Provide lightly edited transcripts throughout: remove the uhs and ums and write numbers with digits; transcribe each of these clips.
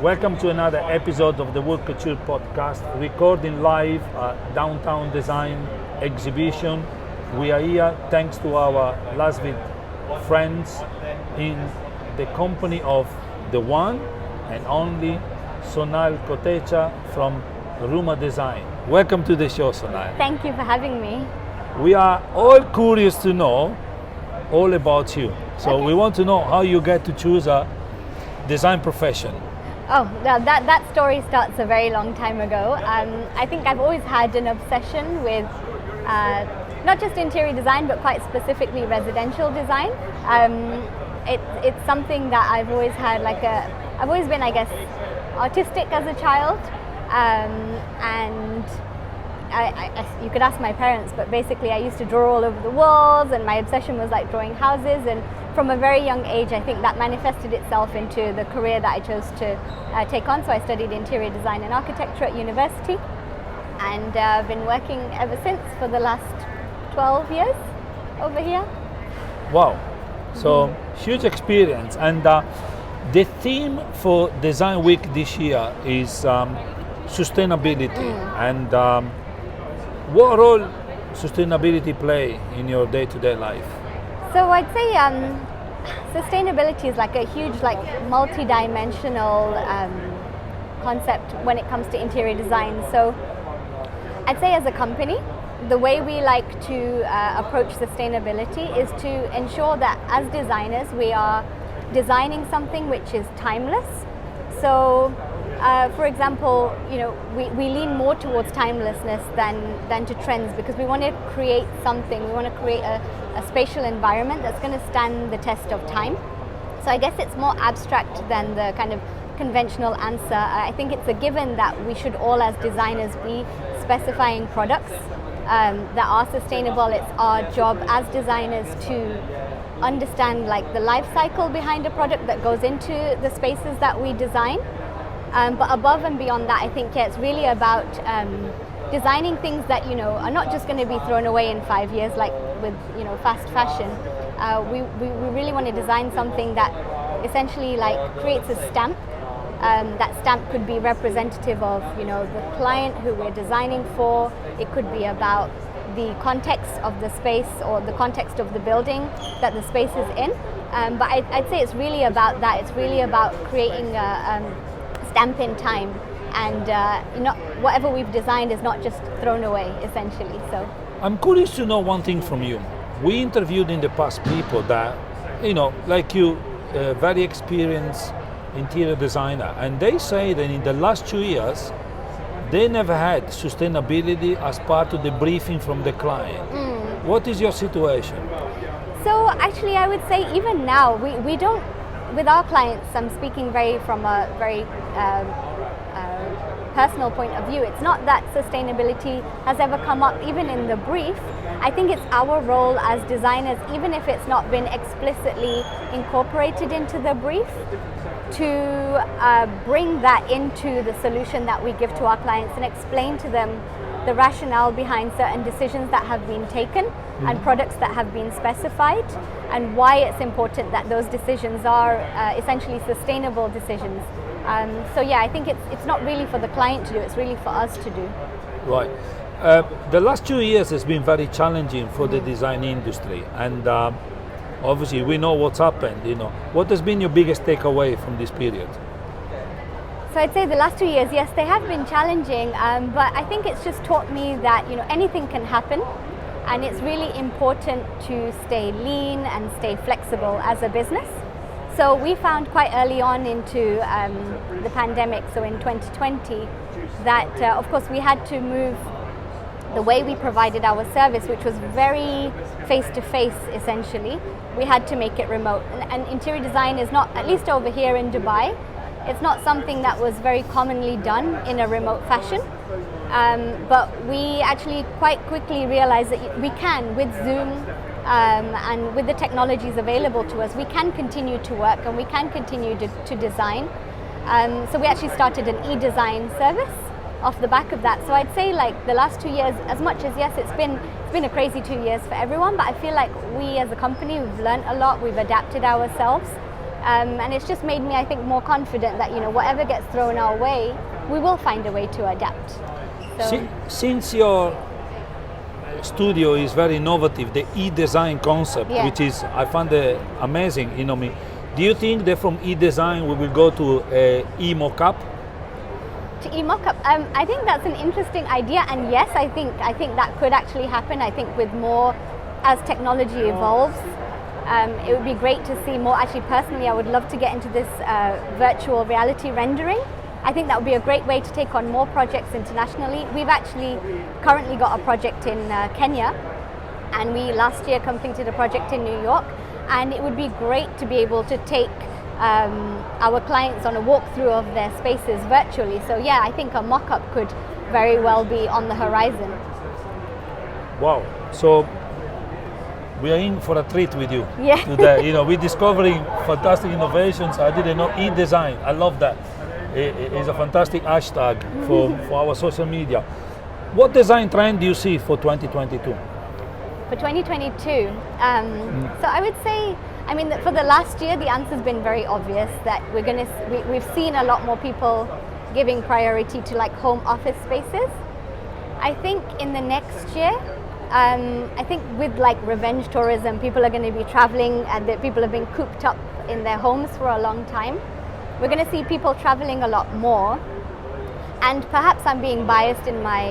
Welcome to another episode of the Wood Couture Podcast, recording live at Downtown Design Exhibition. We are here thanks to our LASVIT friends in the company of the one and only Sonal Kotecha from Rumah Design. Welcome to the show, Sonal. Thank you for having me. We are all curious to know all about you. So we want to know how you get to choose a design profession. Oh, that story starts a very long time ago. I think I've always had an obsession with not just interior design, but quite specifically residential design. It's something that I've always had I've always been, I guess, artistic as a child. And you could ask my parents, but basically I used to draw all over the walls, and my obsession was like drawing houses. And from a very young age, I think that manifested itself into the career that I chose to take on. So I studied interior design and architecture at university, and I've been working ever since for the last 12 years over here. Wow, so huge experience. And the theme for Design Week this year is sustainability. And what role sustainability play in your day-to-day life? So I'd say sustainability is like a huge, multi-dimensional concept when it comes to interior design. So I'd say as a company, the way we like to approach sustainability is to ensure that as designers we are designing something which is timeless. So for example, we lean more towards timelessness than to trends, because we want to create something, we want to create a spatial environment that's going to stand the test of time. So I guess it's more abstract than the kind of conventional answer. I think it's a given that we should all as designers be specifying products that are sustainable. It's our job as designers to understand the life cycle behind a product that goes into the spaces that we design. But above and beyond that, I think it's really about designing things that are not just going to be thrown away in 5 years, like with fast fashion. We really want to design something that essentially creates a stamp. That stamp could be representative of the client who we're designing for. It could be about the context of the space or the context of the building that the space is in. But I'd say it's really about that. It's really about creating a stamp in time, and whatever we've designed is not just thrown away, essentially. So I'm curious to know one thing from you. We interviewed in the past people that, like you, very experienced interior designer, and they say that in the last 2 years they never had sustainability as part of the briefing from the client. What is your situation? So actually I would say even now we don't, with our clients, I'm speaking from a very personal point of view. It's not that sustainability has ever come up even in the brief. I think it's our role as designers, even if it's not been explicitly incorporated into the brief, to bring that into the solution that we give to our clients and explain to them the rationale behind certain decisions that have been taken and products that have been specified, and why it's important that those decisions are essentially sustainable decisions. So yeah, I think it's not really for the client to do, it's really for us to do. Right. The last 2 years has been very challenging for the design industry, and obviously we know what's happened. What has been your biggest takeaway from this period? So I'd say the last 2 years, yes, they have been challenging, but I think it's just taught me that anything can happen, and it's really important to stay lean and stay flexible as a business. So we found quite early on into the pandemic, so in 2020, that of course we had to move the way we provided our service, which was very face-to-face essentially. We had to make it remote, and interior design is not, at least over here in Dubai, it's not something that was very commonly done in a remote fashion. But we actually quite quickly realized that we can, with Zoom and with the technologies available to us, we can continue to work and we can continue to design. So we actually started an EDesign service off the back of that. So I'd say the last 2 years, as much as yes, it's been a crazy 2 years for everyone, but I feel like we as a company, we've learned a lot, we've adapted ourselves, And it's just made me, I think, more confident that, whatever gets thrown our way, we will find a way to adapt. So, since your studio is very innovative, the EDesign concept, which is, I find amazing, do you think that from EDesign we will go to e-mockup? To e-mockup, I think that's an interesting idea, and yes, I think that could actually happen. I think with more, as technology evolves, it would be great to see more. Actually, personally, I would love to get into this virtual reality rendering. I think that would be a great way to take on more projects internationally. We've actually currently got a project in Kenya, and we last year completed a project in New York, and it would be great to be able to take our clients on a walkthrough of their spaces virtually. So yeah, I think a mock-up could very well be on the horizon. Wow, so we are in for a treat with you today. We're discovering fantastic innovations. I didn't know EDesign. I love that. It's a fantastic hashtag for our social media. What design trend do you see for 2022? For 2022, so I would say, for the last year, the answer's been very obvious that we've seen a lot more people giving priority to like home office spaces. I think in the next year, I think with like revenge tourism, people are going to be traveling, and that people have been cooped up in their homes for a long time. We're going to see people traveling a lot more, and perhaps I'm being biased in my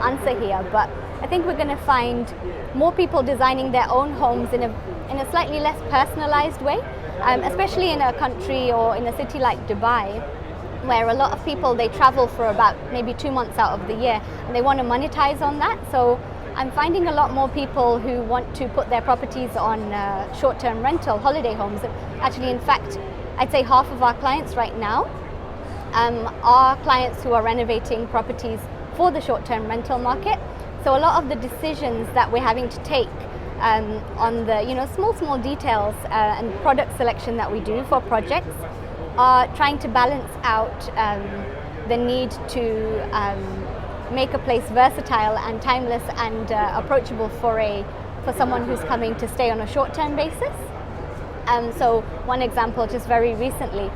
answer here, but I think we're going to find more people designing their own homes in a slightly less personalized way, especially in a country or in a city like Dubai, where a lot of people, they travel for about maybe 2 months out of the year, and they want to monetize on that. So I'm finding a lot more people who want to put their properties on short-term rental, holiday homes. Actually, in fact, I'd say half of our clients right now are clients who are renovating properties for the short-term rental market. So a lot of the decisions that we're having to take on the small details and product selection that we do for projects are trying to balance out the need to make a place versatile and timeless and approachable for someone who's coming to stay on a short-term basis. So one example, just very recently,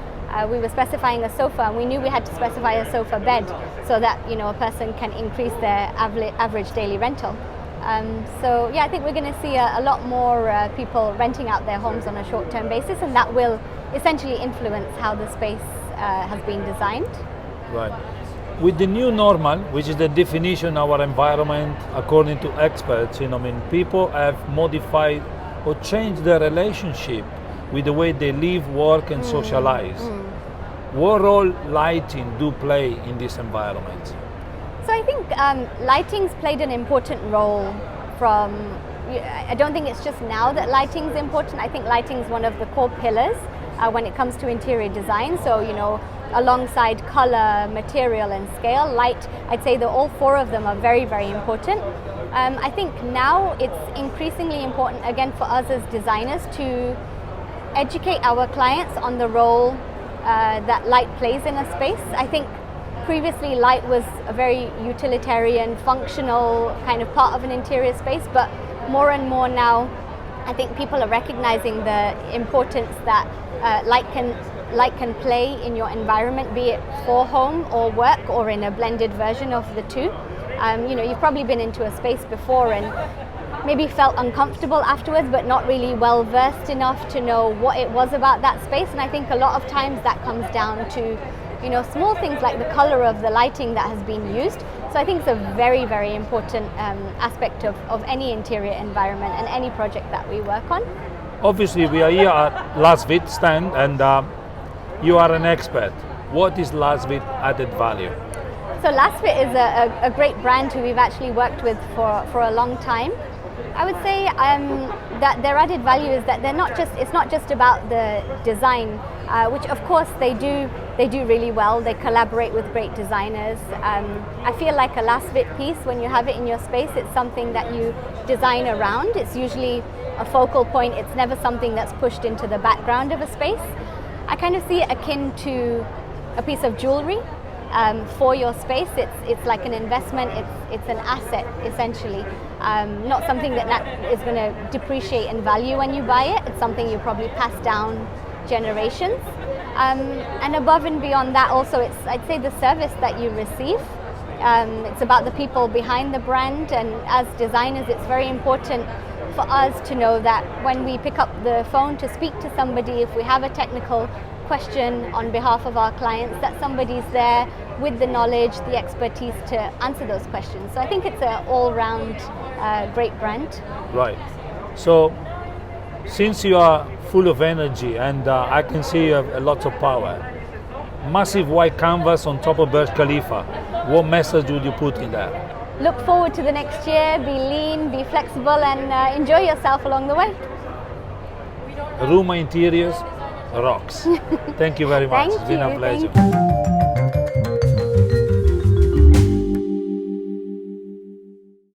we were specifying a sofa, and we knew we had to specify a sofa bed so that a person can increase their average daily rental. So yeah, I think we're going to see a lot more people renting out their homes on a short-term basis, and that will essentially influence how the space has been designed. Right. With the new normal, which is the definition of our environment according to experts, people have modified or changed their relationship with the way they live, work, and socialize. What role lighting do play in this environment? So I think lighting's played an important role I don't think it's just now that lighting's important. I think lighting's one of the core pillars when it comes to interior design. So, alongside color, material, and scale, light, I'd say that all four of them are very, very important. I think now it's increasingly important, again, for us as designers to educate our clients on the role that light plays in a space. I think previously light was a very utilitarian, functional kind of part of an interior space, but more and more now, I think people are recognizing the importance that light can play in your environment, be it for home or work or in a blended version of the two. You've probably been into a space before and maybe felt uncomfortable afterwards, but not really well versed enough to know what it was about that space. And I think a lot of times that comes down to small things like the color of the lighting that has been used. So I think it's a very, very important aspect of any interior environment and any project that we work on. Obviously, we are here at LASVIT stand, and you are an expert. What is LASVIT added value? So Lastfit is a great brand who we've actually worked with for a long time. I would say that their added value is that it's not just about the design, which of course they do really well. They collaborate with great designers. I feel like a Lastfit piece, when you have it in your space, it's something that you design around. It's usually a focal point. It's never something that's pushed into the background of a space. I kind of see it akin to a piece of jewelry. for your space. It's like an investment. It's an asset essentially. Not something that is going to depreciate in value when you buy it. It's something you probably pass down generations. And above and beyond that, also, I'd say the service that you receive. It's about the people behind the brand, and as designers, it's very important for us to know that when we pick up the phone to speak to somebody, if we have a technical question on behalf of our clients, that somebody's there with the knowledge, the expertise to answer those questions. So I think it's an all-round great brand. Right. So since you are full of energy and I can see you have a lot of power, massive white canvas on top of Burj Khalifa, what message would you put in there? Look forward to the next year, be lean, be flexible, and enjoy yourself along the way. Rumah Interiors rocks. Thank you very much. It's been a pleasure.